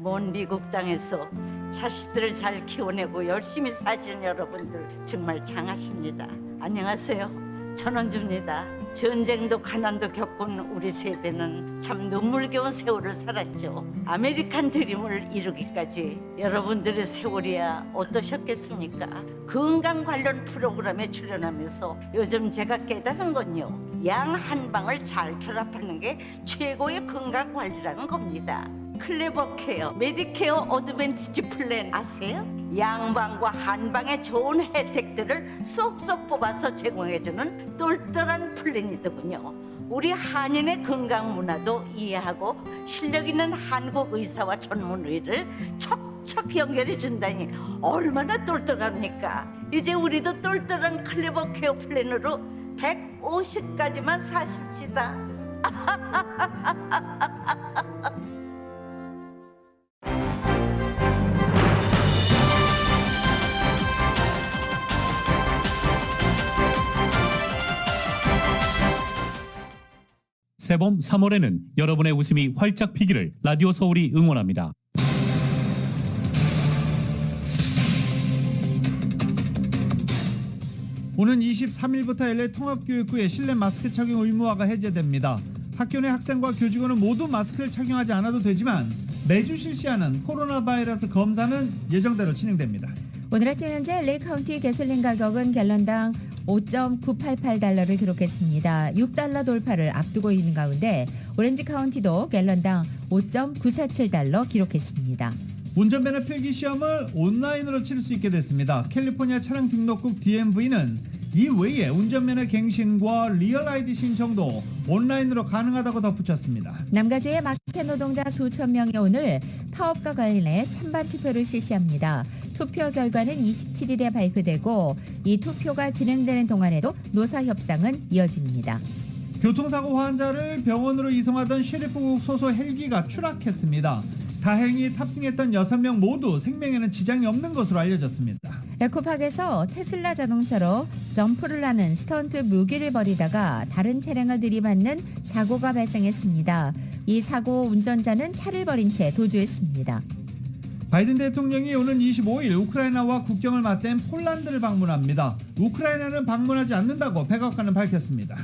먼 미국 땅에서 자식들을 잘 키워내고 열심히 사신 여러분들 정말 장하십니다. 안녕하세요. 전원주입니다. 전쟁도 가난도 겪은 우리 세대는 참 눈물겨운 세월을 살았죠. 아메리칸 드림을 이루기까지 여러분들의 세월이야 어떠셨겠습니까? 건강 관련 프로그램에 출연하면서 요즘 제가 깨달은 건요, 양 한 방을 잘 결합하는 게 최고의 건강 관리라는 겁니다. 클레버 케어, 메디케어 어드밴티지 플랜 아세요? 양방과 한방의 좋은 혜택들을 쏙쏙 뽑아서 제공해주는 똘똘한 플랜이더군요. 우리 한인의 건강 문화도 이해하고 실력 있는 한국 의사와 전문의를 척척 연결해 준다니 얼마나 똘똘합니까? 이제 우리도 똘똘한 클레버 케어 플랜으로 150까지만 사십시다. 새봄 3월에는 여러분의 웃음이 활짝 피기를 라디오 서울이 응원합니다. 오는 23일부터 LA 통합교육부의 실내 마스크 착용 의무화가 해제됩니다. 학교 내 학생과 교직원은 모두 마스크를 착용하지 않아도 되지만 매주 실시하는 코로나 바이러스 검사는 예정대로 진행됩니다. 오늘 아침 현재 LA 카운티 가솔린 가격은 갤런당 5.988달러를 기록했습니다. 6달러 돌파를 앞두고 있는 가운데 오렌지 카운티도 갤런당 5.947달러 기록했습니다. 운전면허 필기 시험을 온라인으로 치를 수 있게 됐습니다. 캘리포니아 차량 등록국 DMV는 이 외에 운전면허 갱신과 리얼 아이디 신청도 온라인으로 가능하다고 덧붙였습니다. 남가주의 마켓 노동자 수천 명이 오늘 파업과 관련해 찬반 투표를 실시합니다. 투표 결과는 27일에 발표되고 이 투표가 진행되는 동안에도 노사 협상은 이어집니다. 교통사고 환자를 병원으로 이송하던 셰리프국 소속 헬기가 추락했습니다. 다행히 탑승했던 6명 모두 생명에는 지장이 없는 것으로 알려졌습니다. 에코팍에서 테슬라 자동차로 점프를 하는 스턴트 무기를 벌이다가 다른 차량을 들이받는 사고가 발생했습니다. 이 사고 운전자는 차를 버린 채 도주했습니다. 바이든 대통령이 오는 25일 우크라이나와 국경을 맞댄 폴란드를 방문합니다. 우크라이나는 방문하지 않는다고 백악관은 밝혔습니다.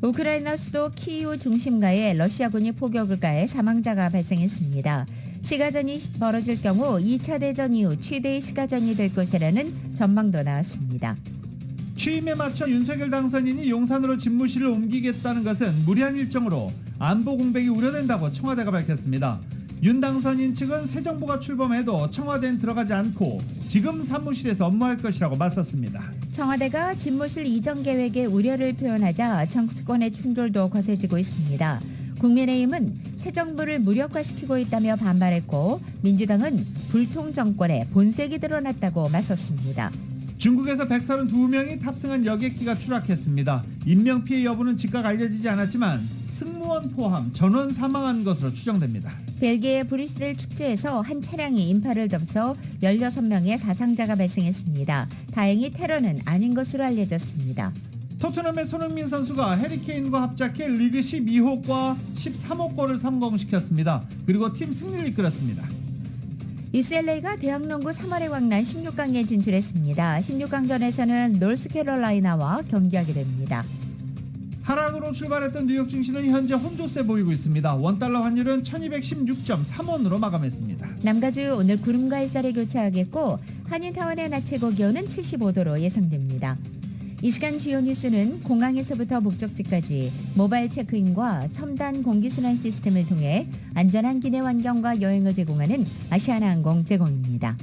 우크라이나 수도 키이우 중심가에 러시아군이 포격을 가해 사망자가 발생했습니다. 시가전이 벌어질 경우 2차 대전 이후 최대의 시가전이 될 것이라는 전망도 나왔습니다. 취임에 맞춰 윤석열 당선인이 용산으로 집무실을 옮기겠다는 것은 무리한 일정으로 안보 공백이 우려된다고 청와대가 밝혔습니다. 윤 당선인 측은 새 정부가 출범해도 청와대는 들어가지 않고 지금 사무실에서 업무할 것이라고 맞섰습니다. 청와대가 집무실 이전 계획에 우려를 표현하자 정치권의 충돌도 거세지고 있습니다. 국민의힘은 새 정부를 무력화시키고 있다며 반발했고 민주당은 불통 정권의 본색이 드러났다고 맞섰습니다. 중국에서 132명이 탑승한 여객기가 추락했습니다. 인명피해 여부는 즉각 알려지지 않았지만 승무원 포함 전원 사망한 것으로 추정됩니다. 벨기에 브뤼셀 축제에서 한 차량이 인파를 덮쳐 16명의 사상자가 발생했습니다. 다행히 테러는 아닌 것으로 알려졌습니다. 토트넘의 손흥민 선수가 해리케인과 합작해 리그 12호과 13호골을 성공시켰습니다. 그리고 팀 승리를 이끌었습니다. UCLA가 대학농구 3월에 광란 16강에 진출했습니다. 16강전에서는 노스캐롤라이나와 경기하게 됩니다. 하락으로 출발했던 뉴욕 증시는 현재 혼조세 보이고 있습니다. 원달러 환율은 1216.3원으로 마감했습니다. 남가주 오늘 구름과 햇살이 교차하겠고 한인타운의 낮 최고 기온은 75도로 예상됩니다. 이 시간 주요 뉴스는 공항에서부터 목적지까지 모바일 체크인과 첨단 공기순환 시스템을 통해 안전한 기내 환경과 여행을 제공하는 아시아나항공 제공입니다.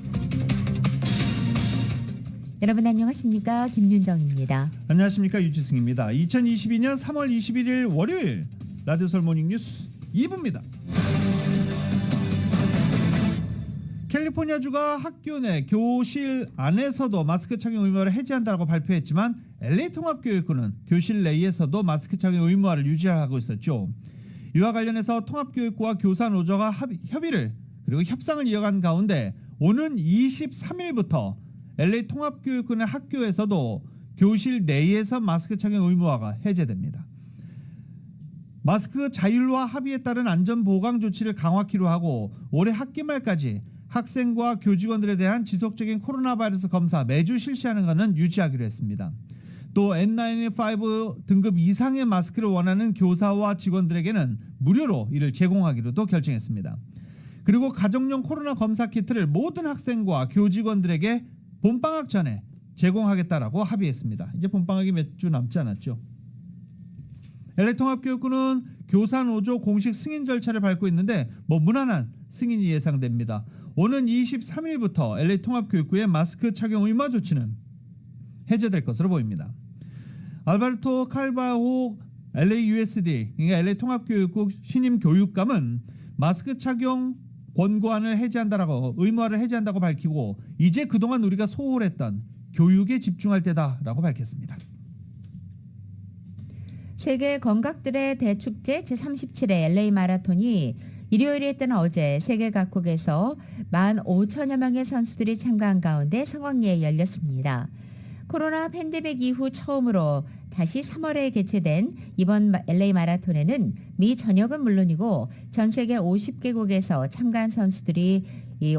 여러분 안녕하십니까? 김윤정입니다. 안녕하십니까? 유지승입니다. 2022년 3월 21일 월요일 라디오 서울 모닝뉴스 2부입니다. 캘리포니아주가 학교 내 교실 안에서도 마스크 착용 의무화를 해제한다고 발표했지만 LA 통합교육부는 교실 내에서도 마스크 착용 의무화를 유지하고 있었죠. 이와 관련해서 통합교육부와 교사 노조가 협의를 그리고 협상을 이어간 가운데 오는 23일부터 LA 통합교육부의 학교에서도 교실 내에서 마스크 착용 의무화가 해제됩니다. 마스크 자율화 합의에 따른 안전보강 조치를 강화키로 하고 올해 학기 말까지 학생과 교직원들에 대한 지속적인 코로나 바이러스 검사 매주 실시하는 것은 유지하기로 했습니다. 또 N95 등급 이상의 마스크를 원하는 교사와 직원들에게는 무료로 이를 제공하기로도 결정했습니다. 그리고 가정용 코로나 검사 키트를 모든 학생과 교직원들에게 봄방학 전에 제공하겠다라고 합의했습니다. 이제 봄방학이 몇 주 남지 않았죠. LA통합교육부는 교사노조 공식 승인 절차를 밟고 있는데 무난한 승인이 예상됩니다. 오는 23일부터 LA통합교육부의 마스크 착용 의무 조치는 해제될 것으로 보입니다. 알베르토 칼바호 LAUSD, 그러니까 LA통합교육국 신임 교육감은 마스크 착용 권고안을 해제한다라고 의무화를 해제한다고 밝히고 이제 그동안 우리가 소홀했던 교육에 집중할 때다라고 밝혔습니다. 세계 건각들의 대축제 제37회 LA 마라톤이 일요일이었던 어제 세계 각국에서 15,000여 명의 선수들이 참가한 가운데 상황리에 열렸습니다. 코로나 팬데믹 이후 처음으로 다시 3월에 개최된 이번 LA 마라톤에는 미 전역은 물론이고 전 세계 50개국에서 참가한 선수들이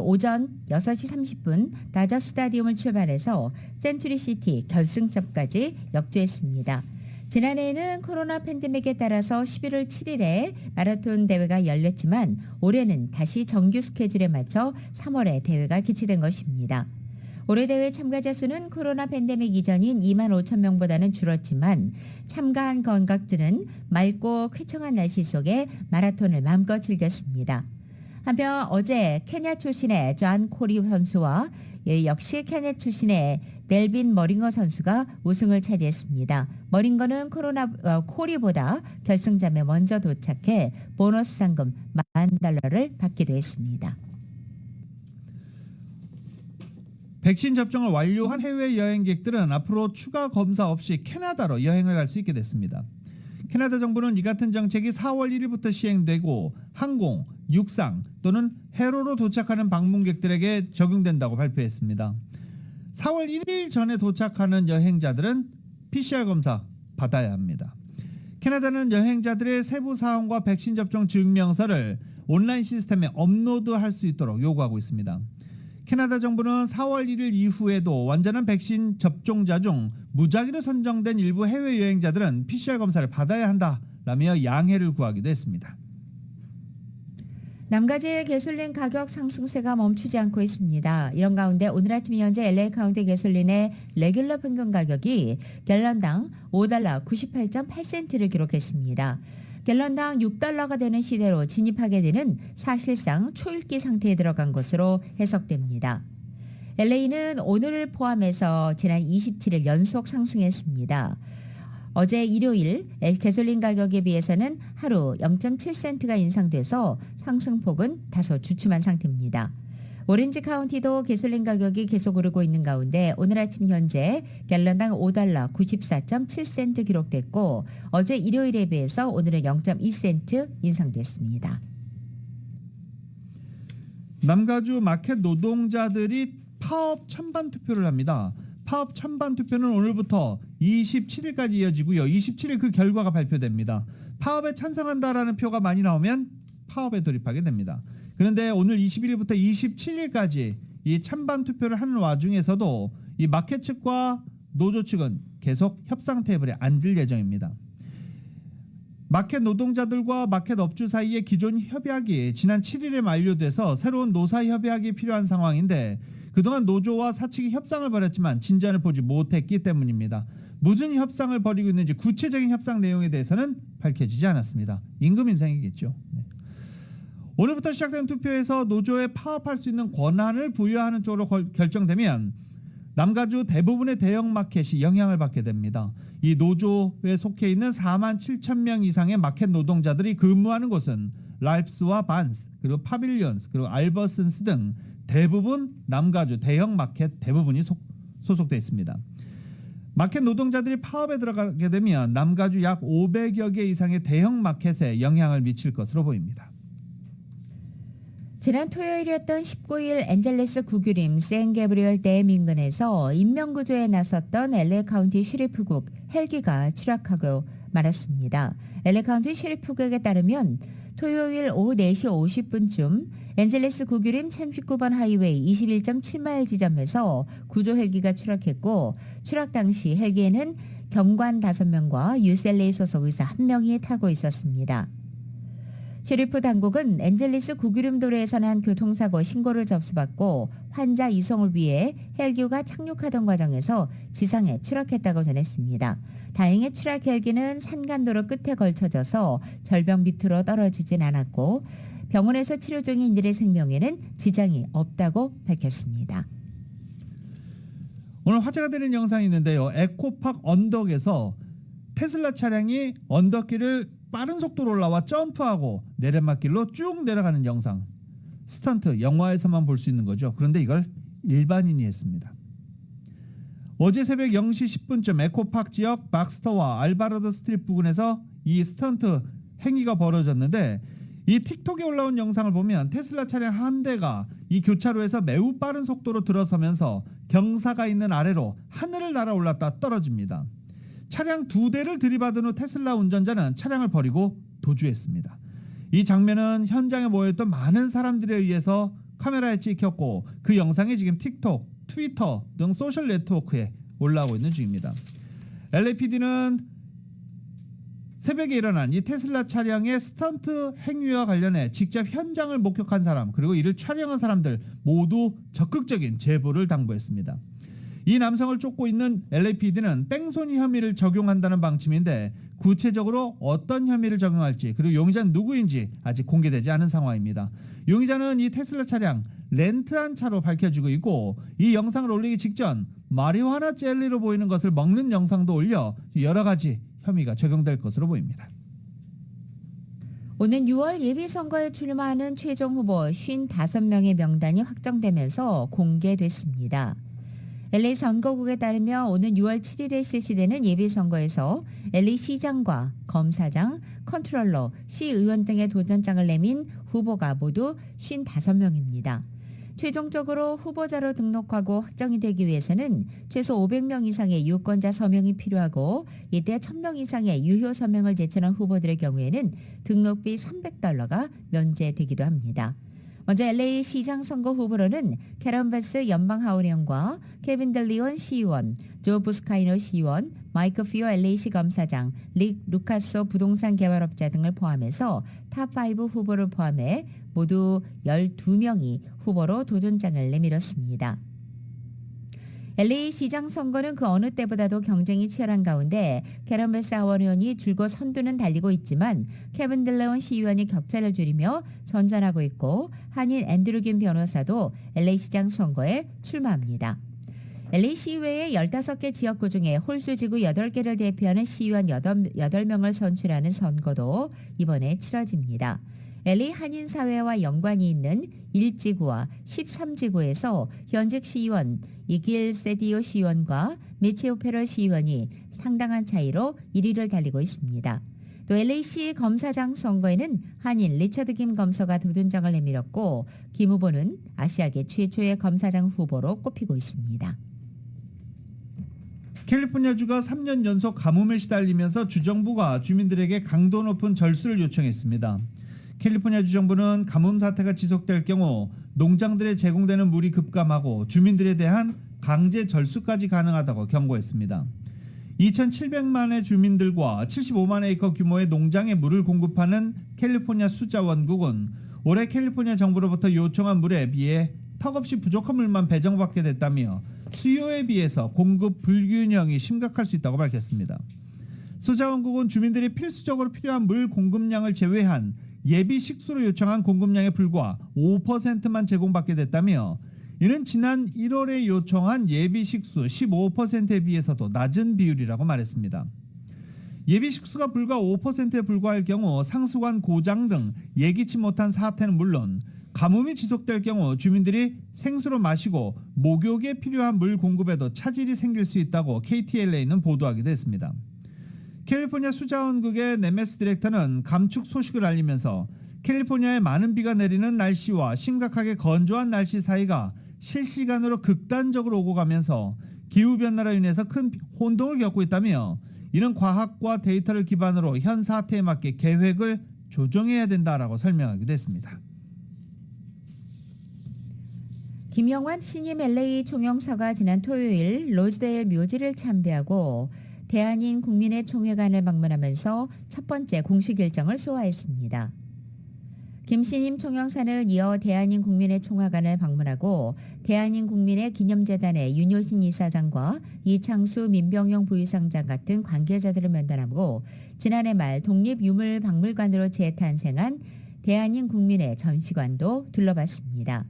오전 6시 30분 다저 스타디움을 출발해서 센츄리시티 결승점까지 역주했습니다. 지난해에는 코로나 팬데믹에 따라서 11월 7일에 마라톤 대회가 열렸지만 올해는 다시 정규 스케줄에 맞춰 3월에 대회가 개최된 것입니다. 올해 대회 참가자 수는 코로나 팬데믹 이전인 2만 5천 명보다는 줄었지만 참가한 건각들은 맑고 쾌청한 날씨 속에 마라톤을 마음껏 즐겼습니다. 한편 어제 케냐 출신의 존 코리 선수와 역시 케냐 출신의 멜빈 머링거 선수가 우승을 차지했습니다. 머링거는 코리보다 결승점에 먼저 도착해 보너스 상금 $10,000를 받기도 했습니다. 백신 접종을 완료한 해외 여행객들은 앞으로 추가 검사 없이 캐나다로 여행을 갈 수 있게 됐습니다. 캐나다 정부는 이 같은 정책이 4월 1일부터 시행되고 항공, 육상 또는 해로로 도착하는 방문객들에게 적용된다고 발표했습니다. 4월 1일 전에 도착하는 여행자들은 PCR 검사 받아야 합니다. 캐나다는 여행자들의 세부 사항과 백신 접종 증명서를 온라인 시스템에 업로드할 수 있도록 요구하고 있습니다. 캐나다 정부는 4월 1일 이후에도 완전한 백신 접종자 중 무작위로 선정된 일부 해외 여행자들은 PCR 검사를 받아야 한다라며 양해를 구하기도 했습니다. 남가주의 가솔린 가격 상승세가 멈추지 않고 있습니다. 이런 가운데 오늘 아침 현재 LA 카운티 가솔린의 레귤러 평균 가격이 갤런당 $5.98.8센트를 기록했습니다. 갤런당 $6가 되는 시대로 진입하게 되는 사실상 초읽기 상태에 들어간 것으로 해석됩니다. LA는 오늘을 포함해서 지난 27일 연속 상승했습니다. 어제 일요일 가솔린 가격에 비해서는 하루 0.7센트가 인상돼서 상승폭은 다소 주춤한 상태입니다. 오렌지 카운티도 가솔린 가격이 계속 오르고 있는 가운데 오늘 아침 현재 갤런당 $5.94.7센트 기록됐고 어제 일요일에 비해서 오늘은 0.2센트 인상됐습니다. 남가주 마켓 노동자들이 파업 찬반 투표를 합니다. 파업 찬반 투표는 오늘부터 27일까지 이어지고요. 27일 그 결과가 발표됩니다. 파업에 찬성한다라는 표가 많이 나오면 파업에 돌입하게 됩니다. 그런데 오늘 21일부터 27일까지 이 찬반 투표를 하는 와중에서도 이 마켓 측과 노조 측은 계속 협상 테이블에 앉을 예정입니다. 마켓 노동자들과 마켓 업주 사이의 기존 협약이 지난 7일에 만료돼서 새로운 노사 협약이 필요한 상황인데 그동안 노조와 사측이 협상을 벌였지만 진전을 보지 못했기 때문입니다. 무슨 협상을 벌이고 있는지 구체적인 협상 내용에 대해서는 밝혀지지 않았습니다. 임금 인상이겠죠. 네. 오늘부터 시작된 투표에서 노조에 파업할 수 있는 권한을 부여하는 쪽으로 결정되면 남가주 대부분의 대형 마켓이 영향을 받게 됩니다. 이 노조에 속해 있는 4만 7천 명 이상의 마켓 노동자들이 근무하는 곳은 랄프스와 반스, 그리고 파빌리언스, 그리고 알버슨스 등 대부분 남가주 대형 마켓 대부분이 소속되어 있습니다. 마켓 노동자들이 파업에 들어가게 되면 남가주 약 500여 개 이상의 대형 마켓에 영향을 미칠 것으로 보입니다. 지난 토요일이었던 19일 엔젤레스 구규림 샌게브리얼 댐 인근에서 인명구조에 나섰던 LA 카운티 슈리프국 헬기가 추락하고 말았습니다. LA 카운티 슈리프국에 따르면 토요일 오후 4시 50분쯤 엔젤레스 구규림 39번 하이웨이 21.7마일 지점에서 구조 헬기가 추락했고 추락 당시 헬기에는 경관 5명과 UCLA 소속 의사 1명이 타고 있었습니다. 셰리프 당국은 엔젤리스 구규림 도로에서 난 교통사고 신고를 접수받고 환자 이송을 위해 헬기가 착륙하던 과정에서 지상에 추락했다고 전했습니다. 다행히 추락 헬기는 산간도로 끝에 걸쳐져서 절벽 밑으로 떨어지진 않았고 병원에서 치료 중인 이들의 생명에는 지장이 없다고 밝혔습니다. 오늘 화제가 되는 영상이 있는데요. 에코팍 언덕에서 테슬라 차량이 언덕길을 빠른 속도로 올라와 점프하고 내리막길로 쭉 내려가는 영상. 스턴트 영화에서만 볼 수 있는 거죠. 그런데 이걸 일반인이 했습니다. 어제 새벽 0시 10분쯤 에코팍 지역 박스터와 알바라도 스트립 부근에서 이 스턴트 행위가 벌어졌는데 이 틱톡에 올라온 영상을 보면 테슬라 차량 한 대가 이 교차로에서 매우 빠른 속도로 들어서면서 경사가 있는 아래로 하늘을 날아올랐다 떨어집니다. 차량 2대를 들이받은 후 테슬라 운전자는 차량을 버리고 도주했습니다. 이 장면은 현장에 모였던 많은 사람들에 의해서 카메라에 찍혔고 그 영상이 지금 틱톡, 트위터 등 소셜 네트워크에 올라오고 있는 중입니다. LAPD는 새벽에 일어난 이 테슬라 차량의 스턴트 행위와 관련해 직접 현장을 목격한 사람 그리고 이를 촬영한 사람들 모두 적극적인 제보를 당부했습니다. 이 남성을 쫓고 있는 LAPD는 뺑소니 혐의를 적용한다는 방침인데 구체적으로 어떤 혐의를 적용할지 그리고 용의자는 누구인지 아직 공개되지 않은 상황입니다. 용의자는 이 테슬라 차량 렌트한 차로 밝혀지고 있고 이 영상을 올리기 직전 마리화나 젤리로 보이는 것을 먹는 영상도 올려 여러 가지 혐의가 적용될 것으로 보입니다. 오는 6월 예비선거에 출마하는 최종 후보 55명의 명단이 확정되면서 공개됐습니다. LA 선거국에 따르면 오는 6월 7일에 실시되는 예비선거에서 LA 시장과 검사장, 컨트롤러, 시의원 등의 도전장을 내민 후보가 모두 55명입니다. 최종적으로 후보자로 등록하고 확정이 되기 위해서는 최소 500명 이상의 유권자 서명이 필요하고 이때 1000명 이상의 유효 서명을 제출한 후보들의 경우에는 등록비 $300가 면제되기도 합니다. 먼저 LA 시장 선거 후보로는 캐런 베스 연방하원의원과 케빈 델리온 시의원, 조 부스카이노 시의원, 마이크 피오 LA시 검사장, 릭 루카소 부동산 개발업자 등을 포함해서 탑5 후보를 포함해 모두 12명이 후보로 도전장을 내밀었습니다. LA 시장 선거는 그 어느 때보다도 경쟁이 치열한 가운데 캐런 베스 하원의원이 줄곧 선두는 달리고 있지만 케빈 델레온 시의원이 격차를 줄이며 선전하고 있고 한인 앤드류 김 변호사도 LA 시장 선거에 출마합니다. LA 시의회의 15개 지역구 중에 홀수지구 8개를 대표하는 시의원 8명을 선출하는 선거도 이번에 치러집니다. LA 한인사회와 연관이 있는 1지구와 13지구에서 현직 시의원 이길 세디오 시의원과 미치 오페럴 시의원이 상당한 차이로 1위를 달리고 있습니다. 또 LA시 검사장 선거에는 한인 리처드 김 검사가 도전장을 내밀었고 김 후보는 아시아계 최초의 검사장 후보로 꼽히고 있습니다. 캘리포니아주가 3년 연속 가뭄에 시달리면서 주정부가 주민들에게 강도 높은 절수를 요청했습니다. 캘리포니아주 정부는 가뭄 사태가 지속될 경우 농장들에 제공되는 물이 급감하고 주민들에 대한 강제 절수까지 가능하다고 경고했습니다. 2,700만의 주민들과 75만 에이커 규모의 농장에 물을 공급하는 캘리포니아 수자원국은 올해 캘리포니아 정부로부터 요청한 물에 비해 턱없이 부족한 물만 배정받게 됐다며 수요에 비해서 공급 불균형이 심각할 수 있다고 밝혔습니다. 수자원국은 주민들이 필수적으로 필요한 물 공급량을 제외한 예비 식수로 요청한 공급량에 불과 5%만 제공받게 됐다며 이는 지난 1월에 요청한 예비 식수 15%에 비해서도 낮은 비율이라고 말했습니다. 예비 식수가 불과 5%에 불과할 경우 상수관 고장 등 예기치 못한 사태는 물론 가뭄이 지속될 경우 주민들이 생수로 마시고 목욕에 필요한 물 공급에도 차질이 생길 수 있다고 KTLA는 보도하기도 했습니다. 캘리포니아 수자원국의 네메스 디렉터는 감축 소식을 알리면서 캘리포니아에 많은 비가 내리는 날씨와 심각하게 건조한 날씨 사이가 실시간으로 극단적으로 오고 가면서 기후변화로 인해서 큰 혼동을 겪고 있다며 이는 과학과 데이터를 기반으로 현 사태에 맞게 계획을 조정해야 된다라고 설명하기도 했습니다. 김영환 신임 LA 총영사가 지난 토요일 로즈데일 묘지를 참배하고 대한인 국민의 총회관을 방문하면서 첫 번째 공식 일정을 소화했습니다. 김 신임 총영사는 이어 대한인 국민의 총회관을 방문하고 대한인 국민의 기념재단의 윤효신 이사장과 이창수 민병영 부의장장 같은 관계자들을 면담하고 지난해 말 독립유물박물관으로 재탄생한 대한인 국민의 전시관도 둘러봤습니다.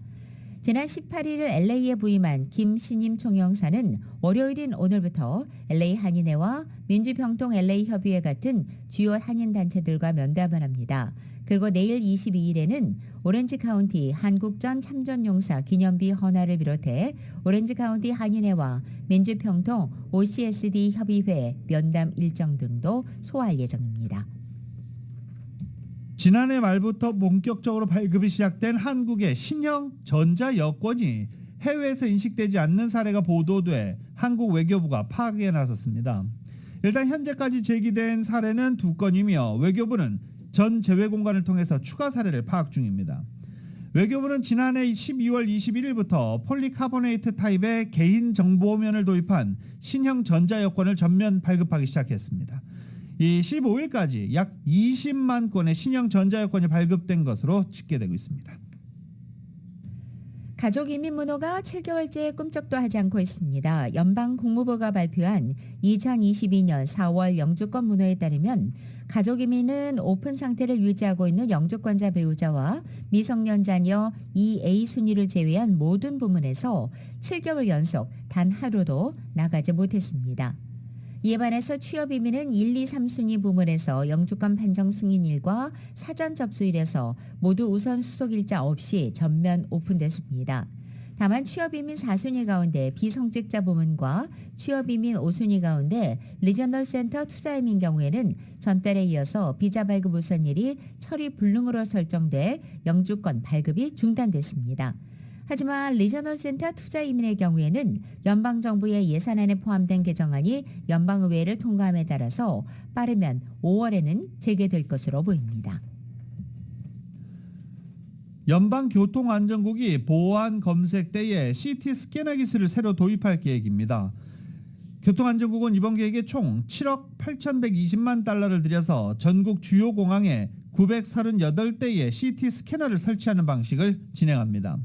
지난 18일 LA에 부임한 김 신임 총영사는 월요일인 오늘부터 LA 한인회와 민주평통 LA협의회 같은 주요 한인단체들과 면담을 합니다. 그리고 내일 22일에는 오렌지 카운티 한국전 참전용사 기념비 헌화를 비롯해 오렌지 카운티 한인회와 민주평통 OCSD 협의회 면담 일정 등도 소화할 예정입니다. 지난해 말부터 본격적으로 발급이 시작된 한국의 신형 전자 여권이 해외에서 인식되지 않는 사례가 보도돼 한국 외교부가 파악에 나섰습니다. 일단 현재까지 제기된 사례는 2건이며 외교부는 전 제외 공간을 통해서 추가 사례를 파악 중입니다. 외교부는 지난해 12월 21일부터 폴리카보네이트 타입의 개인정보면을 도입한 신형 전자 여권을 전면 발급하기 시작했습니다. 이 15일까지 약 20만 건의 신형 전자여권이 발급된 것으로 집계되고 있습니다. 가족 이민 문호가 7개월째 꿈쩍도 하지 않고 있습니다. 연방 국무부가 발표한 2022년 4월 영주권 문호에 따르면 가족 이민은 오픈 상태를 유지하고 있는 영주권자 배우자와 미성년 자녀 2A 순위를 제외한 모든 부문에서 7개월 연속 단 하루도 나가지 못했습니다. 이에 반해서 취업 이민은 1, 2, 3순위 부문에서 영주권 판정 승인일과 사전 접수일에서 모두 우선 수속일자 없이 전면 오픈됐습니다. 다만 취업 이민 4순위 가운데 비성직자 부문과 취업 이민 5순위 가운데 리저널 센터 투자 이민 경우에는 전달에 이어서 비자 발급 우선일이 처리 불능으로 설정돼 영주권 발급이 중단됐습니다. 하지만 리저널 센터 투자 이민의 경우에는 연방정부의 예산안에 포함된 개정안이 연방의회를 통과함에 따라서 빠르면 5월에는 재개될 것으로 보입니다. 연방교통안전국이 보안 검색대에 CT 스캐너 기술을 새로 도입할 계획입니다. 교통안전국은 이번 계획에 총 7억 8,120만 달러를 들여서 전국 주요 공항에 938대의 CT 스캐너를 설치하는 방식을 진행합니다.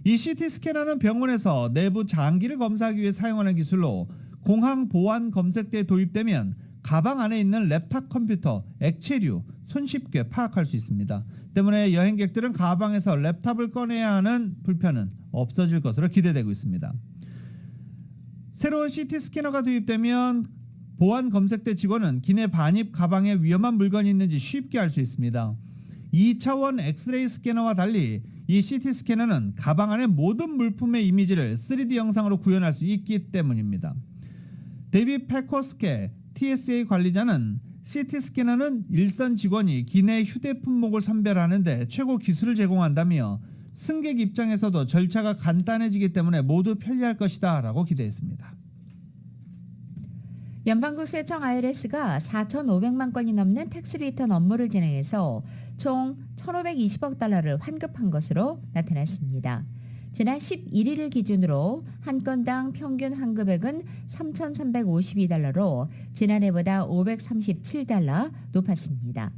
이 CT 스캐너는 병원에서 내부 장기를 검사하기 위해 사용하는 기술로 공항 보안 검색대에 도입되면 가방 안에 있는 랩탑 컴퓨터, 액체류 손쉽게 파악할 수 있습니다. 때문에 여행객들은 가방에서 랩탑을 꺼내야 하는 불편은 없어질 것으로 기대되고 있습니다. 새로운 CT 스캐너가 도입되면 보안 검색대 직원은 기내 반입 가방에 위험한 물건이 있는지 쉽게 알 수 있습니다. 2차원 엑스레이 스캐너와 달리 이 CT 스캐너는 가방 안의 모든 물품의 이미지를 3D 영상으로 구현할 수 있기 때문입니다. 데이비 패커스케 TSA 관리자는 CT 스캐너는 일선 직원이 기내 휴대폰목을 선별하는 데 최고 기술을 제공한다며 승객 입장에서도 절차가 간단해지기 때문에 모두 편리할 것이다 라고 기대했습니다. 연방국세청 IRS가 4,500만 건이 넘는 텍스 리턴 업무를 진행해서 총 1,520억 달러를 환급한 것으로 나타났습니다. 지난 11일을 기준으로 한 건당 평균 환급액은 3,352달러로 지난해보다 537달러 높았습니다.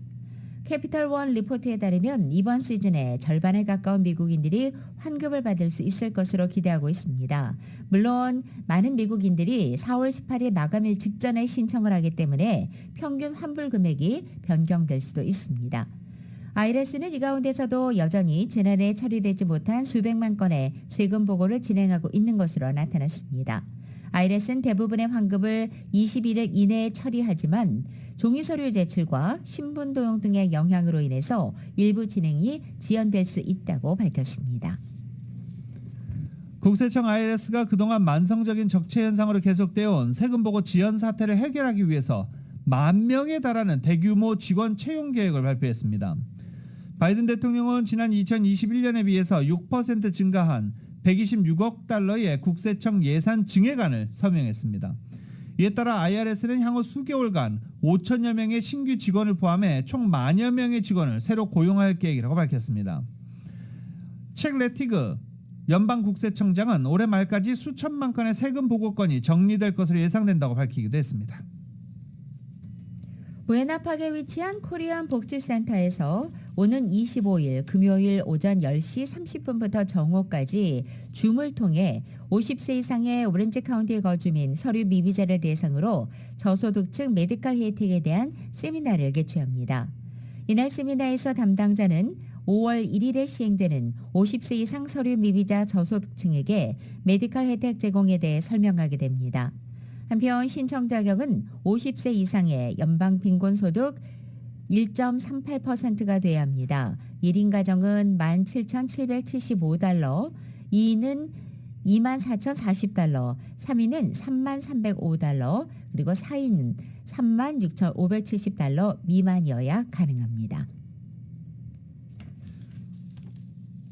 캐피털원 리포트에 따르면 이번 시즌에 절반에 가까운 미국인들이 환급을 받을 수 있을 것으로 기대하고 있습니다. 물론 많은 미국인들이 4월 18일 마감일 직전에 신청을 하기 때문에 평균 환불 금액이 변경될 수도 있습니다. IRS는 이 가운데서도 여전히 지난해 처리되지 못한 수백만 건의 세금 보고를 진행하고 있는 것으로 나타났습니다. IRS는 대부분의 환급을 21일 이내에 처리하지만 종이서류 제출과 신분 도용 등의 영향으로 인해서 일부 진행이 지연될 수 있다고 밝혔습니다. 국세청 IRS가 그동안 만성적인 적체 현상으로 계속되어 온 세금 보고 지연 사태를 해결하기 위해서 10,000명에 달하는 대규모 직원 채용 계획을 발표했습니다. 바이든 대통령은 지난 2021년에 비해서 6% 증가한 126억 달러의 국세청 예산 증액안을 서명했습니다. 이에 따라 IRS는 향후 수개월간 5천여 명의 신규 직원을 포함해 총 10,000여 명의 직원을 새로 고용할 계획이라고 밝혔습니다. 책 레티그 연방국세청장은 올해 말까지 수천만 건의 세금 보고건이 정리될 것으로 예상된다고 밝히기도 했습니다. 부에나팍에 위치한 코리안 복지센터에서 오는 25일 금요일 오전 10시 30분부터 정오까지 줌을 통해 50세 이상의 오렌지 카운티 거주민 서류 미비자를 대상으로 저소득층 메디컬 혜택에 대한 세미나를 개최합니다. 이날 세미나에서 담당자는 5월 1일에 시행되는 50세 이상 서류 미비자 저소득층에게 메디컬 혜택 제공에 대해 설명하게 됩니다. 한편 신청 자격은 50세 이상의 연방 빈곤소득 1.38%가 돼야 합니다. 1인 가정은 17,775달러, 2인은 24,040달러, 3인은 33,305달러, 그리고 4인은 36,570달러 미만이어야 가능합니다.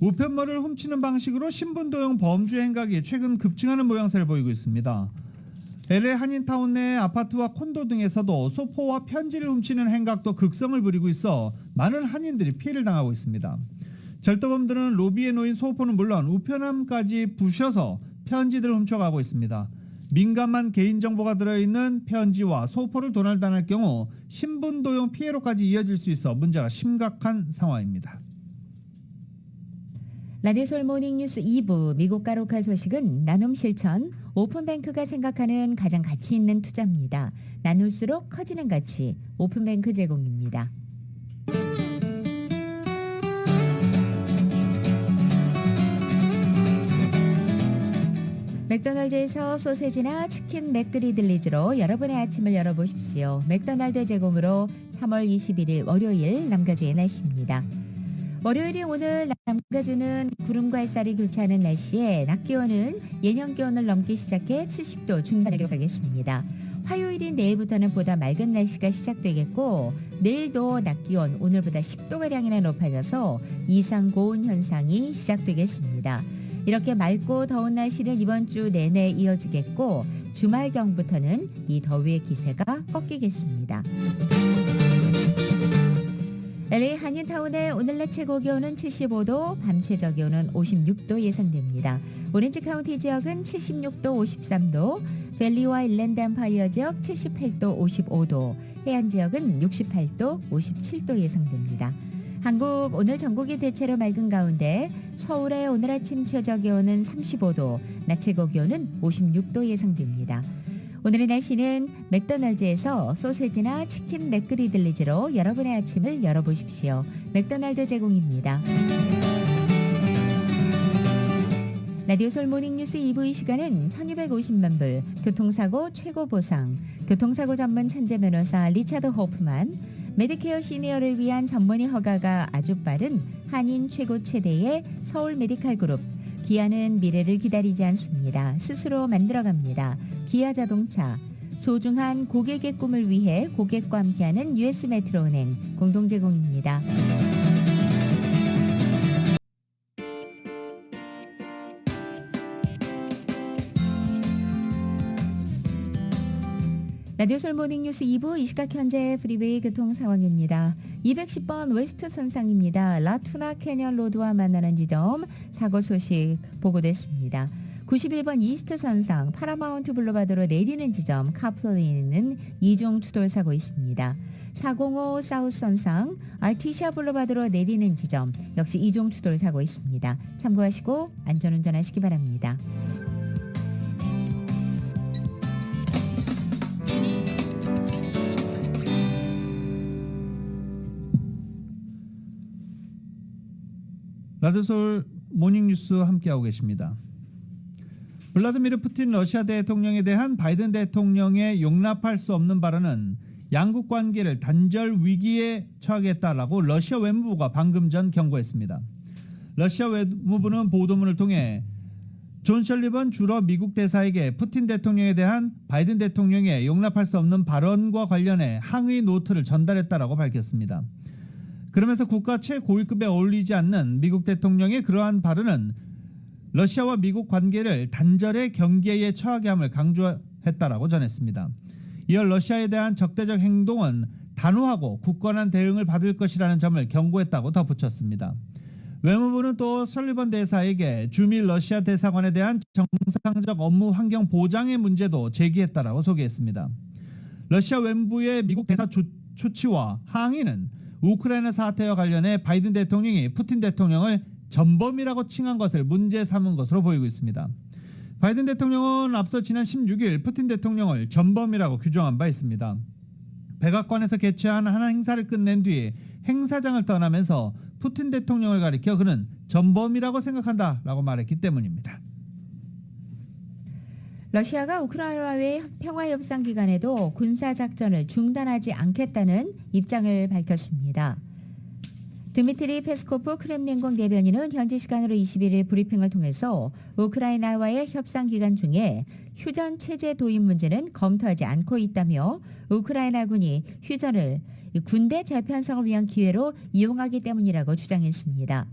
우편물을 훔치는 방식으로 신분도용 범죄 행각이 최근 급증하는 모양새를 보이고 있습니다. LA 한인타운 내 아파트와 콘도 등에서도 소포와 편지를 훔치는 행각도 극성을 부리고 있어 많은 한인들이 피해를 당하고 있습니다. 절도범들은 로비에 놓인 소포는 물론 우편함까지 부셔서 편지들을 훔쳐가고 있습니다. 민감한 개인정보가 들어있는 편지와 소포를 도난당할 경우 신분도용 피해로까지 이어질 수 있어 문제가 심각한 상황입니다. 라디오솔 모닝뉴스 2부 미국과 로컬 소식은 나눔 실천, 오픈뱅크가 생각하는 가장 가치 있는 투자입니다. 나눌수록 커지는 가치, 오픈뱅크 제공입니다. 맥도날드에서 소세지나 치킨 맥그리들리즈로 여러분의 아침을 열어보십시오. 맥도날드 제공으로 3월 21일 월요일 남가주의 날씨입니다. 월요일이 오늘 남가주는 구름과 햇살이 교차하는 날씨에 낮 기온은 예년 기온을 넘기 시작해 70도 중반에 기록하겠습니다. 화요일인 내일부터는 보다 맑은 날씨가 시작되겠고 내일도 낮 기온 오늘보다 10도가량이나 높아져서 이상 고온 현상이 시작되겠습니다. 이렇게 맑고 더운 날씨는 이번 주 내내 이어지겠고 주말경부터는 이 더위의 기세가 꺾이겠습니다. LA 한인타운의 오늘 낮 최고 기온은 75도, 밤 최저 기온은 56도 예상됩니다. 오렌지 카운티 지역은 76도, 53도, 밸리와 일랜드 엠파이어 지역 78도, 55도, 해안 지역은 68도, 57도 예상됩니다. 한국 오늘 전국이 대체로 맑은 가운데 서울의 오늘 아침 최저 기온은 35도, 낮 최고 기온은 56도 예상됩니다. 오늘의 날씨는 맥도날드에서 소세지나 치킨 맥그리들리즈로 여러분의 아침을 열어보십시오. 맥도날드 제공입니다. 라디오솔 모닝뉴스 2부 이 시간은 1250만 불, 교통사고 최고 보상, 교통사고 전문 천재 변호사 리차드 호프만, 메디케어 시니어를 위한 전문의 허가가 아주 빠른 한인 최고 최대의 서울 메디칼 그룹, 기아는 미래를 기다리지 않습니다. 스스로 만들어갑니다. 기아 자동차, 소중한 고객의 꿈을 위해 고객과 함께하는 US 메트로은행 공동 제공입니다. 라디오솔 모닝뉴스 2부 이 시각 현재 프리웨이 교통 상황입니다. 210번 웨스트 선상입니다. 라투나 캐년 로드와 만나는 지점 사고 소식 보고됐습니다. 91번 이스트 선상 파라마운트 블루바드로 내리는 지점 카플레이는 이중 추돌 사고 있습니다. 405 사우스 선상 알티샤 블루바드로 내리는 지점 역시 이중 추돌 사고 있습니다. 참고하시고 안전운전하시기 바랍니다. 라디오솔 모닝뉴스 함께하고 계십니다. 블라디미르 푸틴 러시아 대통령에 대한 바이든 대통령의 용납할 수 없는 발언은 양국 관계를 단절 위기에 처하겠다라고 러시아 외무부가 방금 전 경고했습니다. 러시아 외무부는 보도문을 통해 존 설리번 주로 미국 대사에게 푸틴 대통령에 대한 바이든 대통령의 용납할 수 없는 발언과 관련해 항의 노트를 전달했다라고 밝혔습니다. 그러면서 국가 최고위급에 어울리지 않는 미국 대통령의 그러한 발언은 러시아와 미국 관계를 단절의 경계에 처하게 함을 강조했다라고 전했습니다. 이어 러시아에 대한 적대적 행동은 단호하고 굳건한 대응을 받을 것이라는 점을 경고했다고 덧붙였습니다. 외무부는 또 설리번 대사에게 주미 러시아 대사관에 대한 정상적 업무 환경 보장의 문제도 제기했다라고 소개했습니다. 러시아 외무부의 미국 대사 조치와 항의는 우크라이나 사태와 관련해 바이든 대통령이 푸틴 대통령을 전범이라고 칭한 것을 문제 삼은 것으로 보이고 있습니다. 바이든 대통령은 앞서 지난 16일 푸틴 대통령을 전범이라고 규정한 바 있습니다. 백악관에서 개최한 한 행사를 끝낸 뒤 행사장을 떠나면서 푸틴 대통령을 가리켜 그는 전범이라고 생각한다라고 말했기 때문입니다. 러시아가 우크라이나와의 평화협상 기간에도 군사작전을 중단하지 않겠다는 입장을 밝혔습니다. 드미트리 페스코프 크렘린궁 대변인은 현지 시간으로 21일 브리핑을 통해서 우크라이나와의 협상 기간 중에 휴전 체제 도입 문제는 검토하지 않고 있다며 우크라이나군이 휴전을 군대 재편성을 위한 기회로 이용하기 때문이라고 주장했습니다.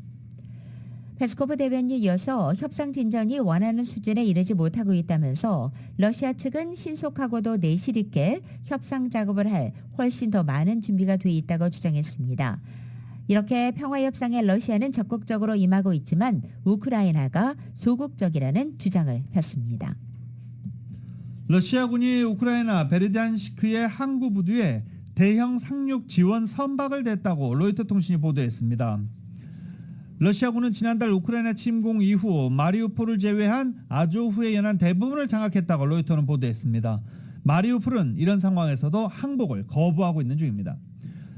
페스코프 대변인이 이어서 협상 진전이 원하는 수준에 이르지 못하고 있다면서 러시아 측은 신속하고도 내실 있게 협상 작업을 할 훨씬 더 많은 준비가 돼 있다고 주장했습니다. 이렇게 평화협상에 러시아는 적극적으로 임하고 있지만 우크라이나가 소극적이라는 주장을 폈습니다. 러시아군이 우크라이나 베르디안스크의 항구 부두에 대형 상륙 지원 선박을 댔다고 로이터 통신이 보도했습니다. 러시아군은 지난달 우크라이나 침공 이후 마리우폴을 제외한 아조후에 연안 대부분을 장악했다고 로이터는 보도했습니다. 마리우폴은 이런 상황에서도 항복을 거부하고 있는 중입니다.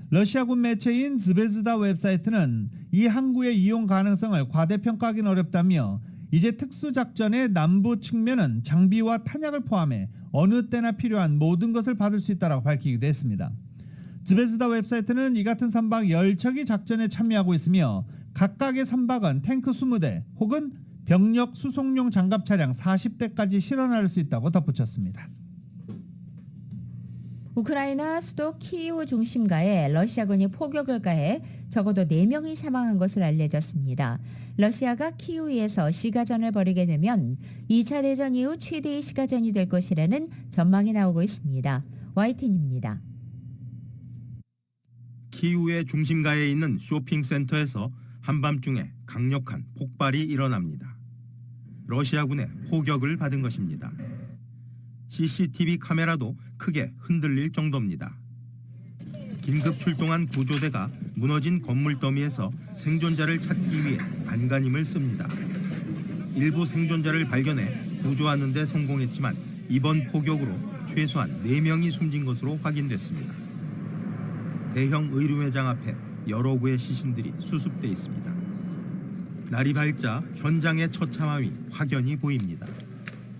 러시아군 매체인 즈베즈다 웹사이트는 이 항구의 이용 가능성을 과대평가하기는 어렵다며 이제 특수작전의 남부 측면은 장비와 탄약을 포함해 어느 때나 필요한 모든 것을 받을 수 있다고 밝히기도 했습니다. 즈베즈다 웹사이트는 이 같은 선박 10척이 작전에 참여하고 있으며 각각의 선박은 탱크 20대 혹은 병력 수송용 장갑 차량 40대까지 실어날 수 있다고 덧붙였습니다. 우크라이나 수도 키이우 중심가에 러시아군이 포격을 가해 적어도 4명이 사망한 것으로 알려졌습니다. 러시아가 키이우에서 시가전을 벌이게 되면 2차 대전 이후 최대의 시가전이 될 것이라는 전망이 나오고 있습니다. YTN입니다. 키이우의 중심가에 있는 쇼핑센터에서 한밤중에 강력한 폭발이 일어납니다. 러시아군의 포격을 받은 것입니다. CCTV 카메라도 크게 흔들릴 정도입니다. 긴급 출동한 구조대가 무너진 건물 더미에서 생존자를 찾기 위해 안간힘을 씁니다. 일부 생존자를 발견해 구조하는 데 성공했지만 이번 포격으로 최소한 4명이 숨진 것으로 확인됐습니다. 대형 의료회장 앞에 여러 구의 시신들이 수습돼 있습니다. 날이 밝자 현장의 처참함이 확연히 보입니다.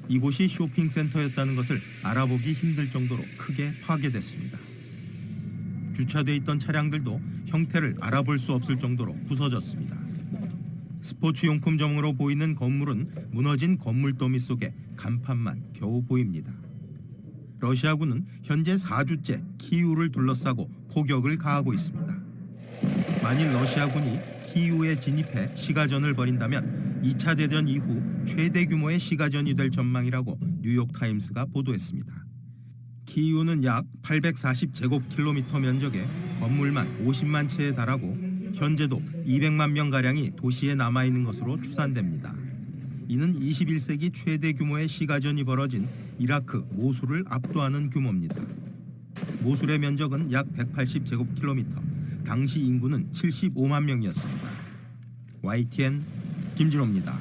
이곳이 쇼핑센터였다는 것을 알아보기 힘들 정도로 크게 파괴됐습니다. 주차돼 있던 차량들도 형태를 알아볼 수 없을 정도로 부서졌습니다. 스포츠용품점으로 보이는 건물은 무너진 건물 더미 속에 간판만 겨우 보입니다. 러시아군은 현재 4주째 키이우를 둘러싸고 포격을 가하고 있습니다. 만일 러시아군이 키이우에 진입해 시가전을 벌인다면 2차 대전 이후 최대 규모의 시가전이 될 전망이라고 뉴욕타임스가 보도했습니다. 키이우는 약 840제곱킬로미터 면적에 건물만 50만 채에 달하고 현재도 200만 명가량이 도시에 남아있는 것으로 추산됩니다. 이는 21세기 최대 규모의 시가전이 벌어진 이라크 모술을 압도하는 규모입니다. 모술의 면적은 약 180제곱킬로미터, 당시 인구는 75만 명이었습니다. YTN 김진호입니다.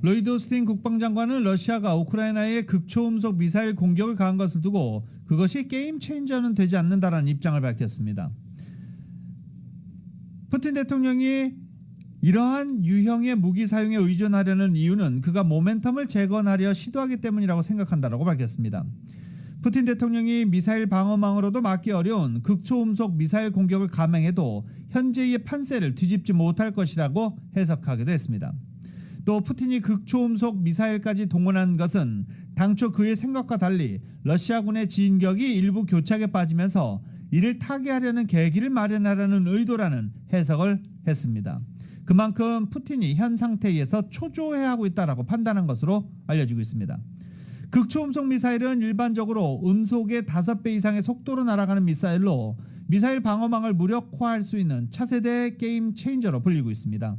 로이드 오스틴 국방장관은 러시아가 우크라이나에 극초음속 미사일 공격을 가한 것을 두고 그것이 게임 체인저는 되지 않는다라는 입장을 밝혔습니다. 푸틴 대통령이 이러한 유형의 무기 사용에 의존하려는 이유는 그가 모멘텀을 재건하려 시도하기 때문이라고 생각한다라고 밝혔습니다. 푸틴 대통령이 미사일 방어망으로도 막기 어려운 극초음속 미사일 공격을 감행해도 현재의 판세를 뒤집지 못할 것이라고 해석하기도 했습니다. 또 푸틴이 극초음속 미사일까지 동원한 것은 당초 그의 생각과 달리 러시아군의 진격이 일부 교착에 빠지면서 이를 타개하려는 계기를 마련하려는 의도라는 해석을 했습니다. 그만큼 푸틴이 현 상태에서 초조해하고 있다라고 판단한 것으로 알려지고 있습니다. 극초음속 미사일은 일반적으로 음속의 5배 이상의 속도로 날아가는 미사일로 미사일 방어망을 무력화할 수 있는 차세대 게임 체인저로 불리고 있습니다.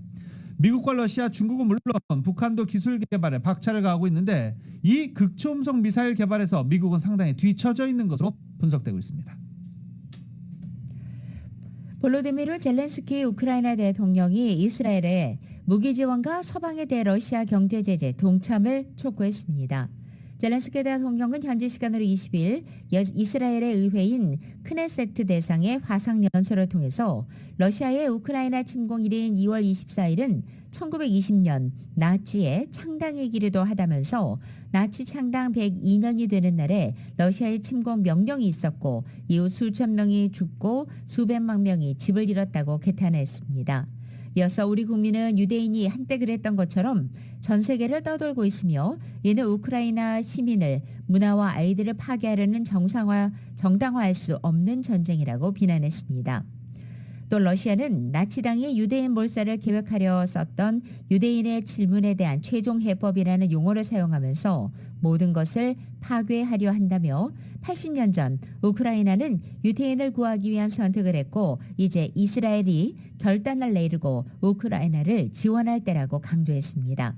미국과 러시아, 중국은 물론 북한도 기술 개발에 박차를 가하고 있는데 이 극초음속 미사일 개발에서 미국은 상당히 뒤처져 있는 것으로 분석되고 있습니다. 볼로디미르 젤렌스키 우크라이나 대통령이 이스라엘에 무기 지원과 서방에 대해 러시아 경제 제재 동참을 촉구했습니다. 젤렌스키 대통령은 현지 시간으로 20일 이스라엘의 의회인 크네세트 대상의 화상 연설을 통해서 러시아의 우크라이나 침공일인 2월 24일은 1920년 나치의 창당이기도 하다면서 나치 창당 102년이 되는 날에 러시아의 침공 명령이 있었고 이후 수천 명이 죽고 수백만 명이 집을 잃었다고 개탄했습니다. 이어서 우리 국민은 유대인이 한때 그랬던 것처럼 전 세계를 떠돌고 있으며 이는 우크라이나 시민을 문화와 아이들을 파괴하려는 정당화할 수 없는 전쟁이라고 비난했습니다. 또 러시아는 나치당이 유대인 몰살을 계획하려 썼던 유대인의 질문에 대한 최종 해법이라는 용어를 사용하면서 모든 것을 파괴하려 한다며 80년 전 우크라이나는 유대인을 구하기 위한 선택을 했고 이제 이스라엘이 결단을 내리고 우크라이나를 지원할 때라고 강조했습니다.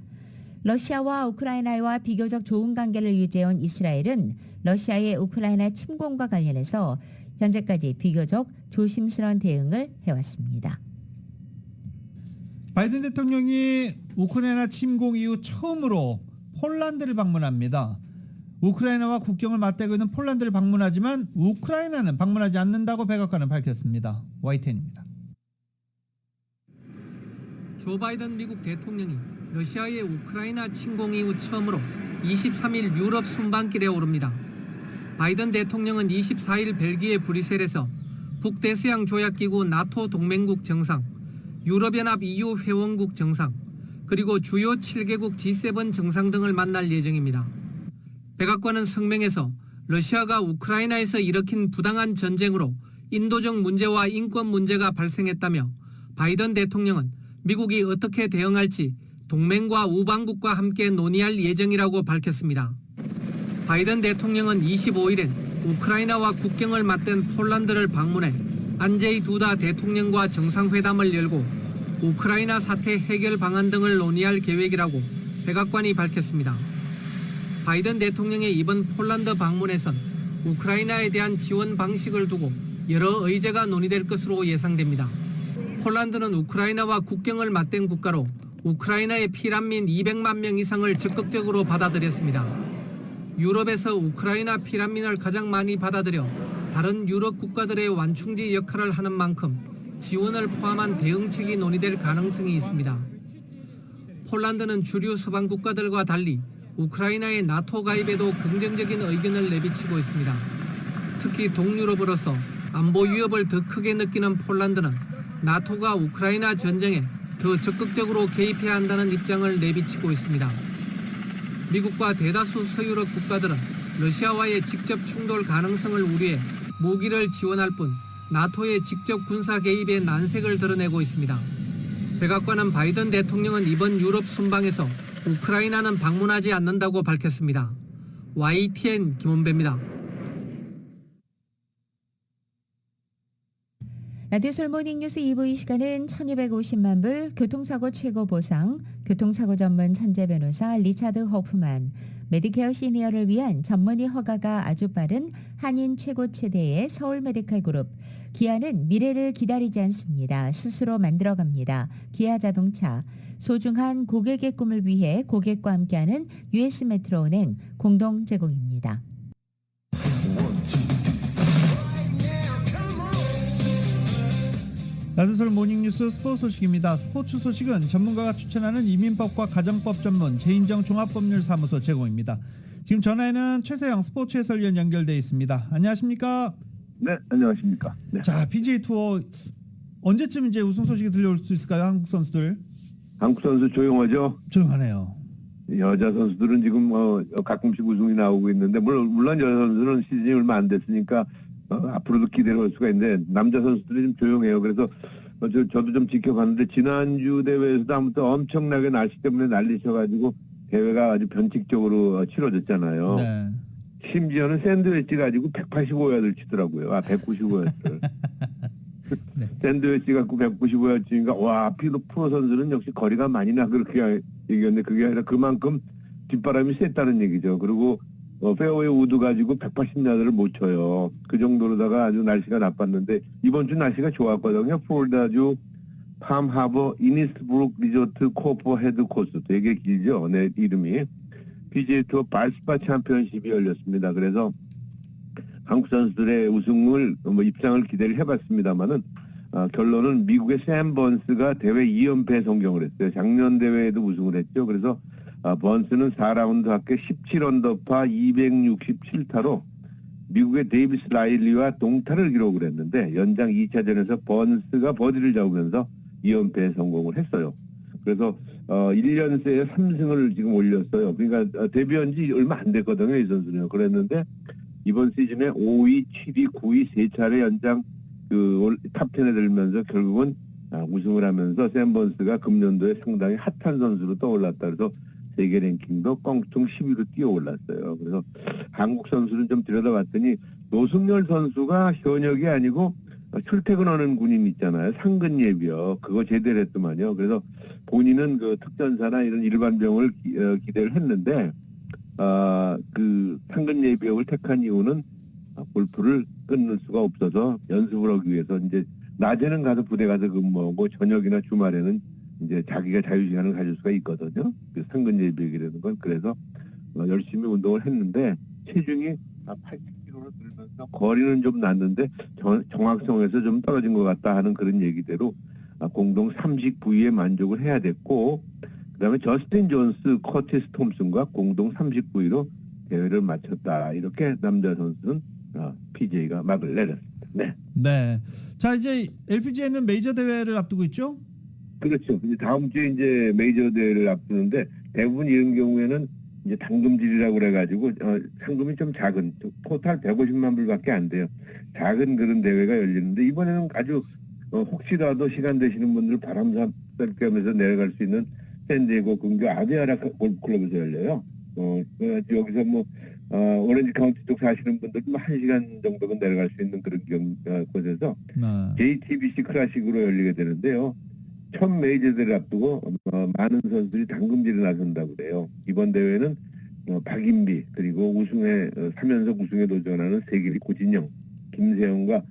러시아와 우크라이나와 비교적 좋은 관계를 유지해온 이스라엘은 러시아의 우크라이나 침공과 관련해서 현재까지 비교적 조심스러운 대응을 해왔습니다. 바이든 대통령이 우크라이나 침공 이후 처음으로 폴란드를 방문합니다. 우크라이나와 국경을 맞대고 있는 폴란드를 방문하지만 우크라이나는 방문하지 않는다고 백악관은 밝혔습니다. YTN입니다. 조 바이든 미국 대통령이 러시아의 우크라이나 침공 이후 처음으로 23일 유럽 순방길에 오릅니다. 바이든 대통령은 24일 벨기에 브뤼셀에서 북대서양 조약기구 나토 동맹국 정상, 유럽연합 EU 회원국 정상, 그리고 주요 7개국 G7 정상 등을 만날 예정입니다. 백악관은 성명에서 러시아가 우크라이나에서 일으킨 부당한 전쟁으로 인도적 문제와 인권 문제가 발생했다며 바이든 대통령은 미국이 어떻게 대응할지 동맹과 우방국과 함께 논의할 예정이라고 밝혔습니다. 바이든 대통령은 25일엔 우크라이나와 국경을 맞댄 폴란드를 방문해 안제이 두다 대통령과 정상회담을 열고 우크라이나 사태 해결 방안 등을 논의할 계획이라고 백악관이 밝혔습니다. 바이든 대통령의 이번 폴란드 방문에선 우크라이나에 대한 지원 방식을 두고 여러 의제가 논의될 것으로 예상됩니다. 폴란드는 우크라이나와 국경을 맞댄 국가로 우크라이나의 피난민 200만 명 이상을 적극적으로 받아들였습니다. 유럽에서 우크라이나 피난민을 가장 많이 받아들여 다른 유럽 국가들의 완충지 역할을 하는 만큼 지원을 포함한 대응책이 논의될 가능성이 있습니다. 폴란드는 주류 서방 국가들과 달리 우크라이나의 나토 가입에도 긍정적인 의견을 내비치고 있습니다. 특히 동유럽으로서 안보 위협을 더 크게 느끼는 폴란드는 나토가 우크라이나 전쟁에 더 적극적으로 개입해야 한다는 입장을 내비치고 있습니다. 미국과 대다수 서유럽 국가들은 러시아와의 직접 충돌 가능성을 우려해 무기를 지원할 뿐 나토의 직접 군사 개입에 난색을 드러내고 있습니다. 백악관은 바이든 대통령은 이번 유럽 순방에서 우크라이나는 방문하지 않는다고 밝혔습니다. YTN 김원배입니다. 라디오 솔모닝 뉴스 2부 이 시간은 1250만 불 교통사고 최고 보상, 교통사고 전문 천재 변호사 리차드 호프만, 메디케어 시니어를 위한 전문의 허가가 아주 빠른 한인 최고 최대의 서울 메디칼 그룹, 기아는 미래를 기다리지 않습니다. 스스로 만들어갑니다. 기아 자동차, 소중한 고객의 꿈을 위해 고객과 함께하는 US 메트로은행 공동 제공입니다. 라디오솔 모닝뉴스 스포츠 소식입니다. 스포츠 소식은 전문가가 추천하는 이민법과 가정법 전문 제인정 종합법률사무소 제공입니다. 지금 전화에는 최세영 스포츠 해설위원 연결돼 있습니다. 안녕하십니까? 네, 안녕하십니까? 네. 자, PGA 투어 언제쯤 이제 우승 소식이 들려올 수 있을까요? 한국 선수들 한국 선수 조용하죠. 조용하네요. 여자 선수들은 지금 가끔씩 우승이 나오고 있는데 물론 여자 선수는 시즌이 얼마 안 됐으니까 앞으로도 기대를 할 수가 있는데 남자 선수들이 좀 조용해요. 그래서 저도 좀 지켜봤는데 지난주 대회에서도 아무튼 엄청나게 날씨 때문에 난리쳐가지고 대회가 아주 변칙적으로 치러졌잖아요. 네. 심지어는 샌드위치 가지고 185야드를 치더라고요. 195야드. 네. 샌드위치 갖고 195야드 치니까 와, 프로 선수는 역시 거리가 많이 나 그렇게 얘기했는데 그게 아니라 그만큼 뒷바람이 셌다는 얘기죠. 그리고 페어웨이 우드 가지고 180야드를 못 쳐요. 그 정도로다가 아주 날씨가 나빴는데 이번 주 날씨가 좋았거든요. 플로리다주 팜하버 이니스브룩 리조트 코퍼 헤드 코스 되게 길죠. 네, 이름이. PGA 투어 발스파 챔피언십이 열렸습니다. 그래서 한국 선수들의 우승을 입상을 기대를 해봤습니다만은 결론은 미국의 샘 번스가 대회 2연패 성공을 했어요. 작년 대회에도 우승을 했죠. 그래서 번스는 4라운드 합계 17언더파 267타로 미국의 데이비스 라일리와 동타를 기록을 했는데 연장 2차전에서 번스가 버디를 잡으면서 2연패에 성공을 했어요. 그래서 1년새에 3승을 지금 올렸어요. 그러니까 데뷔한 지 얼마 안 됐거든요. 이 선수는. 그랬는데 이번 시즌에 5위, 7위, 9위 세 차례 연장 탑10에 들면서 결국은 우승을 하면서 샘 번스가 금년도에 상당히 핫한 선수로 떠올랐다. 그래서 세계 랭킹도 껑충 10위로 뛰어올랐어요. 그래서 한국 선수는 좀 들여다봤더니 노승열 선수가 현역이 아니고 출퇴근하는 군인 있잖아요. 상근예비요. 그거 제대로 했더만요. 그래서 본인은 그 특전사나 이런 일반병을 기대를 했는데 그 상근예비역을 택한 이유는 골프를 끊을 수가 없어서 연습을 하기 위해서 이제 낮에는 가서 부대 가서 근무하고 저녁이나 주말에는 이제 자기가 자유시간을 가질 수가 있거든요. 그 상근예비역이라는 건. 그래서 열심히 운동을 했는데 체중이 80kg로 늘면서 거리는 좀 났는데 정확성에서 좀 떨어진 것 같다 하는 그런 얘기대로 공동 39위에 만족을 해야 됐고 그다음에 저스틴 존스, 커티스 톰슨과 공동 39위로 대회를 마쳤다. 이렇게 남자 선수는 PGA가 막을 내렸습니다. 네. 네. 자, 이제 LPGA는 메이저 대회를 앞두고 있죠? 그렇죠. 이제 다음 주에 이제 메이저 대회를 앞두는데 대부분 이런 경우에는 이제 당금질이라고 그래가지고 상금이 좀 작은 토탈 150만 불밖에 안 돼요. 작은 그런 대회가 열리는데 이번에는 아주 혹시라도 시간 되시는 분들 바람 쐴게 하면서 내려갈 수 있는 샌디에고 근교 아비아라 골프클럽에서 열려요. 여기서 오렌지 카운티 쪽 사시는 분들은 1시간 정도는 내려갈 수 있는 그런 곳에서 JTBC 클래식으로 열리게 되는데요. 첫 메이저 대회를 앞두고 많은 선수들이 당금질에 나선다고 그래요. 이번 대회는 박인비 그리고 우승에 3연속 우승에 도전하는 세계리 고진영, 김세영과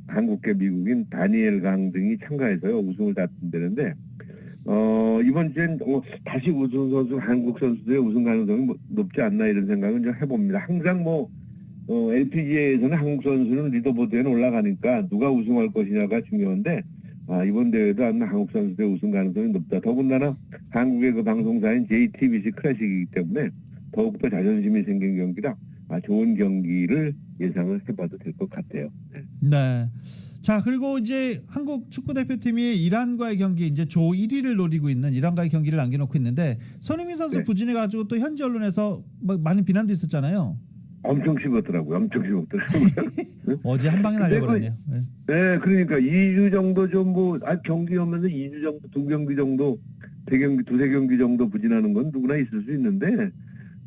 한국계 미국인 다니엘 강 등이 참가해서요 우승을 다툰다는데 이번 주엔 다시 우승 선수 한국 선수들의 우승 가능성이 높지 않나 이런 생각은 좀 해봅니다. 항상 LPGA에서는 한국 선수는 리더보드에는 올라가니까 누가 우승할 것이냐가 중요한데 이번 대회도 아마 한국 선수들의 우승 가능성이 높다. 더군다나 한국의 그 방송사인 JTBC 클래식이기 때문에 더욱더 자존심이 생긴 경기라 좋은 경기를 예상을 해봐도 될 것 같아요. 네. 자, 그리고 이제 한국 축구 대표팀이 이란과의 경기 이제 조 1위를 노리고 있는 이란과의 경기를 남겨놓고 있는데 손흥민 선수 네. 부진해가지고 또 현지 언론에서 많은 비난도 있었잖아요. 엄청 씹었더라고요. 엄청 씹었더라고요. 어제 한 방에 날려버렸네요. 네. 네, 그러니까 2주 정도 좀 경기 오면서 2주 정도, 2경기 정도, 3경기, 2-3경기 정도 부진하는 건 누구나 있을 수 있는데,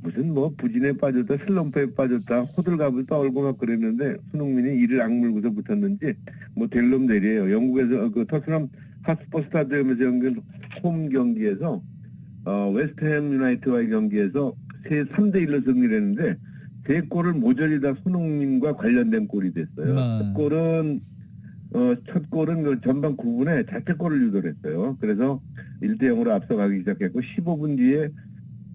무슨 부진에 빠졌다, 슬럼프에 빠졌다, 호들갑을 떨고 막 그랬는데, 손흥민이 이를 악물고서 붙었는지, 될 놈 내리에요. 영국에서, 토트넘 핫스퍼 스타디움에서 연결 홈 경기에서, 웨스트햄 유나이트와의 경기에서 3-1로 승리를 했는데, 3골을 모조리 다 손흥민과 관련된 골이 됐어요. 첫 골은 그 전반 9분에 자책골을 유도했어요. 그래서 1-0으로 앞서가기 시작했고 15분 뒤에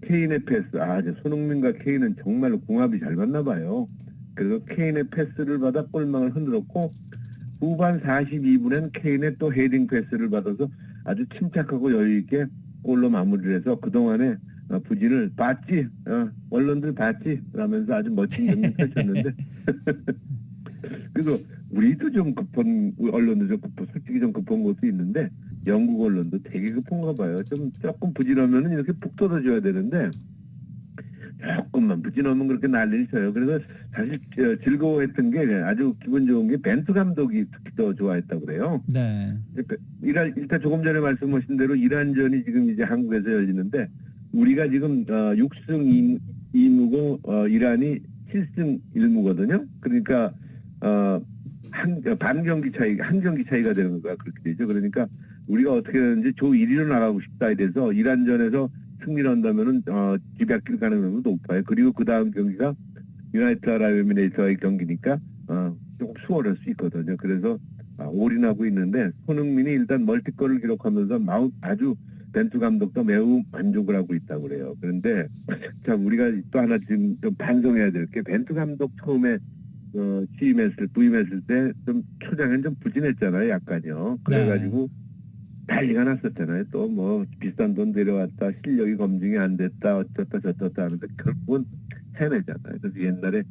케인의 패스. 이제 손흥민과 케인은 정말로 궁합이 잘 맞나 봐요. 그래서 케인의 패스를 받아 골망을 흔들었고 후반 42분엔 케인의 또 헤딩 패스를 받아서 아주 침착하고 여유 있게 골로 마무리를 해서 그동안에 부진을 봤지, 언론들 봤지, 라면서 아주 멋진 경기 펼쳤는데, 그래서 우리도 좀 급한, 언론도 좀 급한, 솔직히 좀 급한 것도 있는데, 영국 언론도 되게 급한가 봐요. 조금 부진하면은 이렇게 푹 터져줘야 되는데, 조금만 부진하면 그렇게 난리를 쳐요. 그래서 사실 즐거워했던 게 아주 기분 좋은 게 벤투 감독이 특히 더 좋아했다고 그래요. 네. 일단 조금 전에 말씀하신 대로 이란전이 지금 이제 한국에서 열리는데 우리가 지금 6승 2무고 이란이 7승 1무거든요. 그러니까 한 경기 차이가 되는 거가 그렇게 되죠. 그러니까 우리가 어떻게든지 조 1위로 나가고 싶다에 대해서 이란전에서 승리를 한다면은 뒤바뀔 가능성도 높아요. 그리고 그 다음 경기가 유나이티드 아랍에미레이트와의 경기니까 조금 수월할 수 있거든요. 그래서 올인하고 있는데 손흥민이 일단 멀티골을 기록하면서 아주 벤투 감독도 매우 만족을 하고 있다고 그래요. 그런데 참 우리가 또 하나 지금 좀 반성해야 될 게 벤투 감독 처음에 부임했을 때 좀 초장엔 좀 부진했잖아요. 약간요. 그래가지고 난리가 났었잖아요. 또 뭐 비싼 돈 데려왔다, 실력이 검증이 안 됐다, 어쩌다 저쩌다 하는데 결국은 해내잖아요. 그래서 옛날에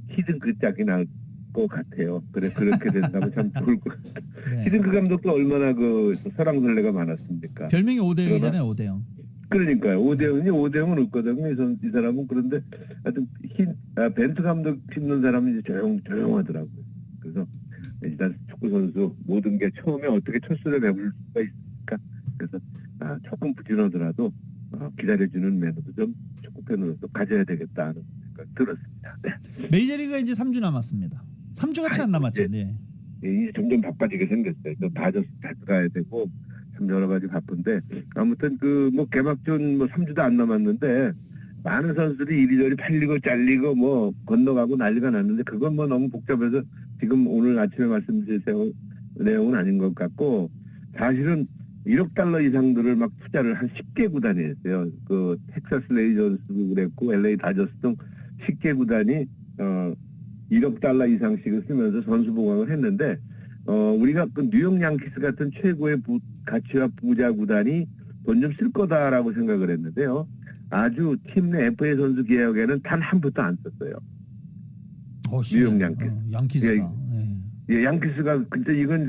히든크 짝이 날 것 같아요. 그렇게 된다면 참 좋을 것 같아요. 네. 히든크 감독도 얼마나 그 설왕설래가 많았습니까? 별명이 5대0이잖아요. 5대0. 그러니까요. 5대0은 없거든요. 이 사람은. 그런데 하여튼 벤투 감독 씹는 사람은 이제 조용하더라고요. 그래서 일단 축구 선수 모든 게 처음에 어떻게 첫 수를 해볼 수가 있을까? 그래서 조금 부진하더라도 기다려주는 매너도 좀 축구 팬으로서 가져야 되겠다 하는 생각 들었습니다. 네. 메이저리그가 이제 3주 남았습니다. 3주가 채 안 남았죠. 네. 이제 점점 바빠지게 생겼어요. 또 다저스 자주 가야 되고 참 여러 가지 바쁜데 아무튼 뭐 개막전 3주도 안 남았는데 많은 선수들이 이리저리 팔리고 잘리고 건너가고 난리가 났는데 그건 너무 복잡해서 지금 오늘 아침에 말씀드릴 내용은 아닌 것 같고 사실은 1억 달러 이상들을 막 투자를 한 10개 구단이 했어요. 그 텍사스 레이저스도 그랬고 LA 다저스 등 10개 구단이 1억 달러 이상씩을 쓰면서 선수 보강을 했는데 우리가 그 뉴욕 양키스 같은 최고의 가치와 부자 구단이 돈 좀 쓸 거다라고 생각을 했는데요. 아주 팀 내 FA 선수 계약에는 단 한 푼도 안 썼어요. 뉴욕 양키스. 양키스가. 예, 양키스가 근데 이건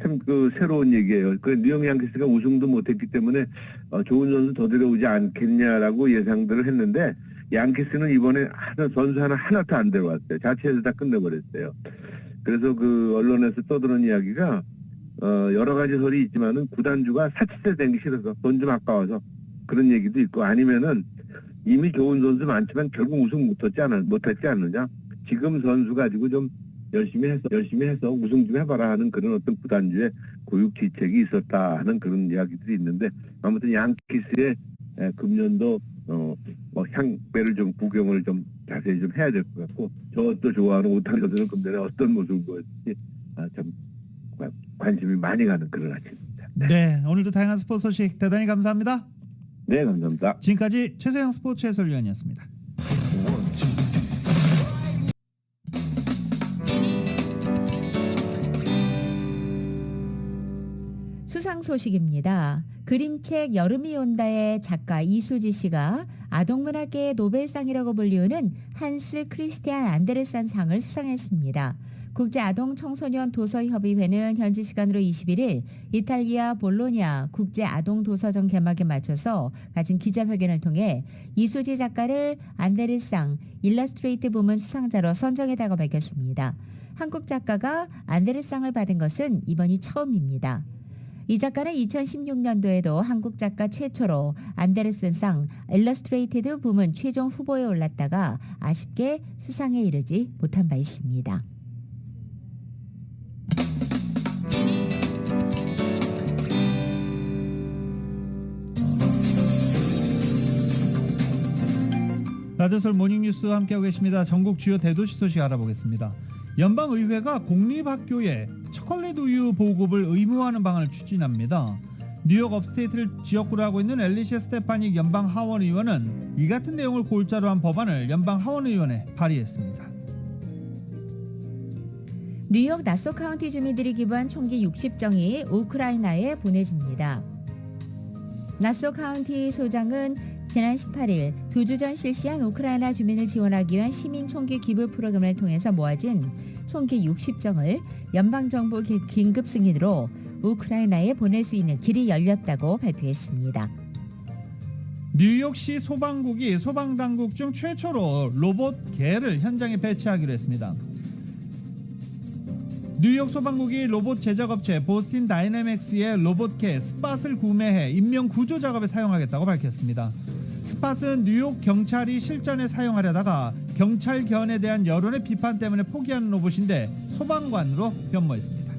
참 새로운 얘기예요. 그 뉴욕 양키스가 우승도 못했기 때문에 좋은 선수 더 데려오지 않겠냐라고 예상들을 했는데 양키스는 이번에 선수 하나도 안 데려왔어요. 자체에서 다 끝내버렸어요. 그래서 그 언론에서 떠드는 이야기가 여러 가지 설이 있지만은 구단주가 사치세 된 게 싫어서 돈 좀 아까워서 그런 얘기도 있고 아니면은 이미 좋은 선수 많지만 결국 우승 못했지 않느냐. 지금 선수 가지고 좀 열심히 해서 우승 좀 해봐라 하는 그런 어떤 구단주의 교육 지책이 있었다 하는 그런 이야기들이 있는데 아무튼 양키스의 금년도 향배를 좀 구경을 좀 자세히 좀 해야 될 것 같고 저도 좋아하는 오타니 선수는 금년에 어떤 모습을 보였을지 참 관심이 많이 가는 그런 아침입니다. 네, 오늘도 다양한 스포츠 소식 대단히 감사합니다. 네, 감사합니다. 지금까지 최세영 스포츠 해설위원이었습니다. 수상 소식입니다. 그림책 여름이 온다의 작가 이수지 씨가 아동문학계의 노벨상이라고 불리우는 한스 크리스티안 안데르센 상을 수상했습니다. 국제아동청소년 도서협의회는 현지 시간으로 21일 이탈리아 볼로냐 국제아동도서전 개막에 맞춰서 가진 기자회견을 통해 이수지 작가를 안데르상 일러스트레이트 부문 수상자로 선정했다고 밝혔습니다. 한국 작가가 안데르상을 받은 것은 이번이 처음입니다. 이 작가는 2016년도에도 한국 작가 최초로 안데르센상 일러스트레이티드 부문 최종 후보에 올랐다가 아쉽게 수상에 이르지 못한 바 있습니다. 라디오솔 모닝뉴스 함께하고 계십니다. 전국 주요 대도시 소식 알아보겠습니다. 연방의회가 공립학교에 초콜릿 우유 보급을 의무화하는 방안을 추진합니다. 뉴욕 업스테이트를 지역구로 하고 있는 엘리시아 스테파닉 연방 하원 의원은 이 같은 내용을 골자로 한 법안을 연방 하원 의원에 발의했습니다. 뉴욕 나소 카운티 주민들이 기부한 총기 60정이 우크라이나에 보내집니다. 나소 카운티 소장은 지난 18일 2주 전 실시한 우크라이나 주민을 지원하기 위한 시민 총기 기부 프로그램을 통해서 모아진 총기 60정을 연방정부 긴급 승인으로 우크라이나에 보낼 수 있는 길이 열렸다고 발표했습니다. 뉴욕시 소방국이 소방당국 중 최초로 로봇 개를 현장에 배치하기로 했습니다. 뉴욕 소방국이 로봇 제작업체 보스틴 다이내믹스의 로봇 개 스팟을 구매해 인명 구조 작업에 사용하겠다고 밝혔습니다. 스팟은 뉴욕 경찰이 실전에 사용하려다가 경찰견에 대한 여론의 비판 때문에 포기한 로봇인데 소방관으로 변모했습니다.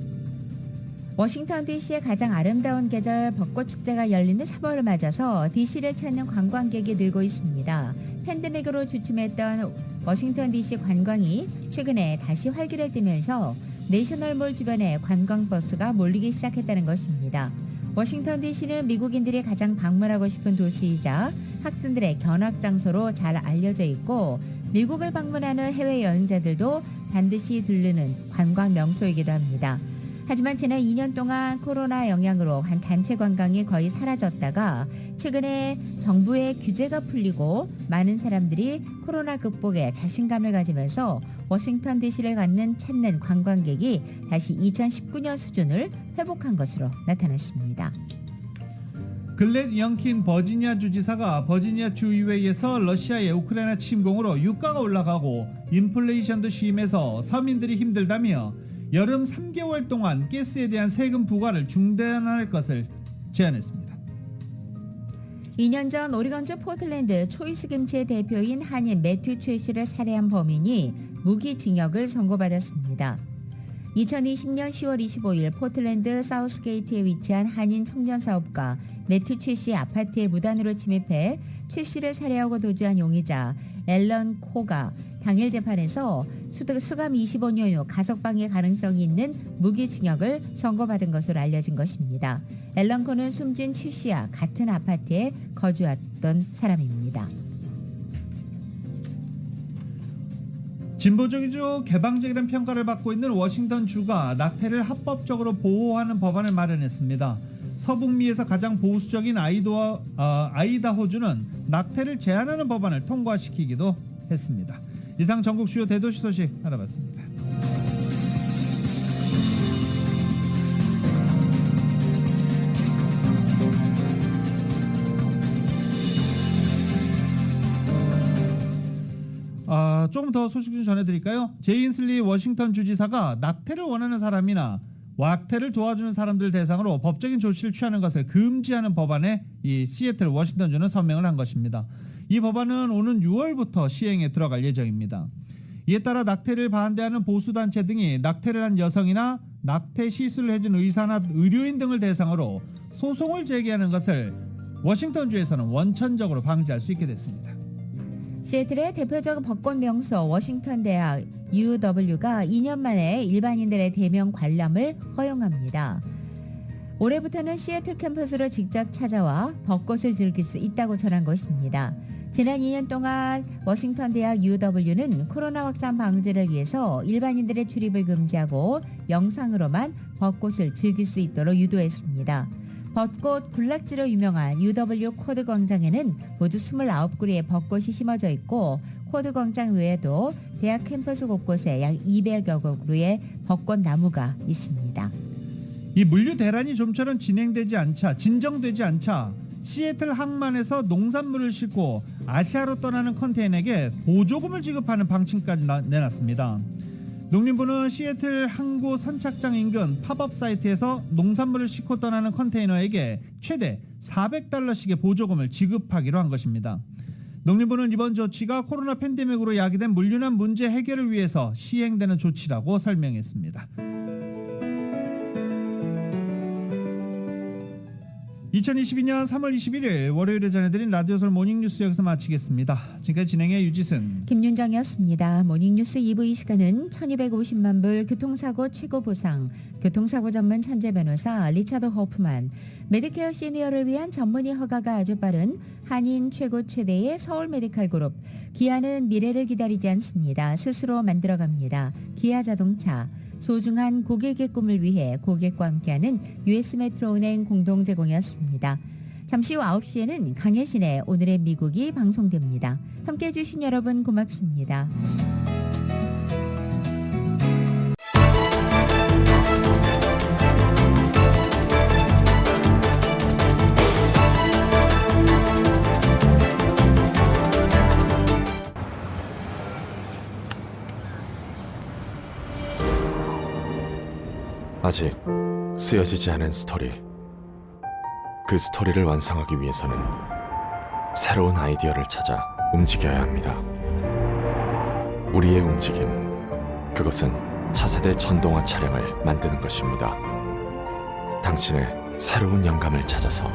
워싱턴 DC의 가장 아름다운 계절 벚꽃 축제가 열리는 3월을 맞아서 DC를 찾는 관광객이 늘고 있습니다. 팬데믹으로 주춤했던 워싱턴 DC 관광이 최근에 다시 활기를 띠면서 내셔널몰 주변에 관광버스가 몰리기 시작했다는 것입니다. 워싱턴 DC는 미국인들이 가장 방문하고 싶은 도시이자 학생들의 견학 장소로 잘 알려져 있고 미국을 방문하는 해외 여행자들도 반드시 들르는 관광 명소이기도 합니다. 하지만 지난 2년 동안 코로나 영향으로 한 단체 관광이 거의 사라졌다가 최근에 정부의 규제가 풀리고 많은 사람들이 코로나 극복에 자신감을 가지면서 워싱턴 DC를 찾는 관광객이 다시 2019년 수준을 회복한 것으로 나타났습니다. 글렌 영킨 버지니아 주지사가 버지니아 주의회에서 러시아의 우크라이나 침공으로 유가가 올라가고 인플레이션도 심해서 서민들이 힘들다며 여름 3개월 동안 가스에 대한 세금 부과를 중단할 것을 제안했습니다. 2년 전 오리건주 포틀랜드 초이스 김치의 대표인 한인 매튜 최 씨를 살해한 범인이 무기징역을 선고받았습니다. 2020년 10월 25일 포틀랜드 사우스게이트에 위치한 한인 청년 사업가 매튜 최 씨 아파트에 무단으로 침입해 최 씨를 살해하고 도주한 용의자 앨런 코가 당일 재판에서 수감 25년 후 가석방의 가능성이 있는 무기징역을 선고받은 것으로 알려진 것입니다. 앨런 코는 숨진 최 씨와 같은 아파트에 거주했던 사람입니다. 진보적이죠. 개방적이라는 평가를 받고 있는 워싱턴 주가 낙태를 합법적으로 보호하는 법안을 마련했습니다. 서북미에서 가장 보수적인 아이다호주는 낙태를 제한하는 법안을 통과시키기도 했습니다. 이상 전국 주요 대도시 소식 알아봤습니다. 조금 더 소식 좀 전해드릴까요? 제인슬리 워싱턴 주지사가 낙태를 원하는 사람이나 낙태를 도와주는 사람들 대상으로 법적인 조치를 취하는 것을 금지하는 법안에 이 시애틀 워싱턴주는 서명을 한 것입니다. 이 법안은 오는 6월부터 시행에 들어갈 예정입니다. 이에 따라 낙태를 반대하는 보수단체 등이 낙태를 한 여성이나 낙태 시술을 해준 의사나 의료인 등을 대상으로 소송을 제기하는 것을 워싱턴주에서는 원천적으로 방지할 수 있게 됐습니다. 시애틀의 대표적 벚꽃 명소 워싱턴 대학 UW가 2년 만에 일반인들의 대면 관람을 허용합니다. 올해부터는 시애틀 캠퍼스로 직접 찾아와 벚꽃을 즐길 수 있다고 전한 것입니다. 지난 2년 동안 워싱턴 대학 UW는 코로나 확산 방지를 위해서 일반인들의 출입을 금지하고 영상으로만 벚꽃을 즐길 수 있도록 유도했습니다. 벚꽃 군락지로 유명한 UW 코드 광장에는 모두 29그루의 벚꽃이 심어져 있고 코드 광장 외에도 대학 캠퍼스 곳곳에 약 200여 그루의 벚꽃 나무가 있습니다. 이 물류 대란이 좀처럼 진정되지 않자 시애틀 항만에서 농산물을 싣고 아시아로 떠나는 컨테이너에게 보조금을 지급하는 방침까지 내놨습니다. 농림부는 시애틀 항구 선착장 인근 팝업 사이트에서 농산물을 싣고 떠나는 컨테이너에게 최대 $400씩의 보조금을 지급하기로 한 것입니다. 농림부는 이번 조치가 코로나 팬데믹으로 야기된 물류난 문제 해결을 위해서 시행되는 조치라고 설명했습니다. 2022년 3월 21일 월요일에 전해드린 라디오솔 모닝뉴스 여기서 마치겠습니다. 지금까지 진행의 유지승, 김윤정이었습니다. 모닝뉴스 2부 이 시간은 1250만 불 교통사고 최고 보상, 교통사고 전문 천재 변호사 리차드 호프만, 메디케어 시니어를 위한 전문의 허가가 아주 빠른 한인 최고 최대의 서울 메디칼 그룹, 기아는 미래를 기다리지 않습니다. 스스로 만들어갑니다. 기아자동차, 소중한 고객의 꿈을 위해 고객과 함께하는 US메트로은행 공동 제공이었습니다. 잠시 후 9시에는 강혜신의 오늘의 미국이 방송됩니다. 함께해 주신 여러분 고맙습니다. 아직 쓰여지지 않은 스토리. 그 스토리를 완성하기 위해서는 새로운 아이디어를 찾아 움직여야 합니다. 우리의 움직임, 그것은 차세대 전동화 차량을 만드는 것입니다. 당신의 새로운 영감을 찾아서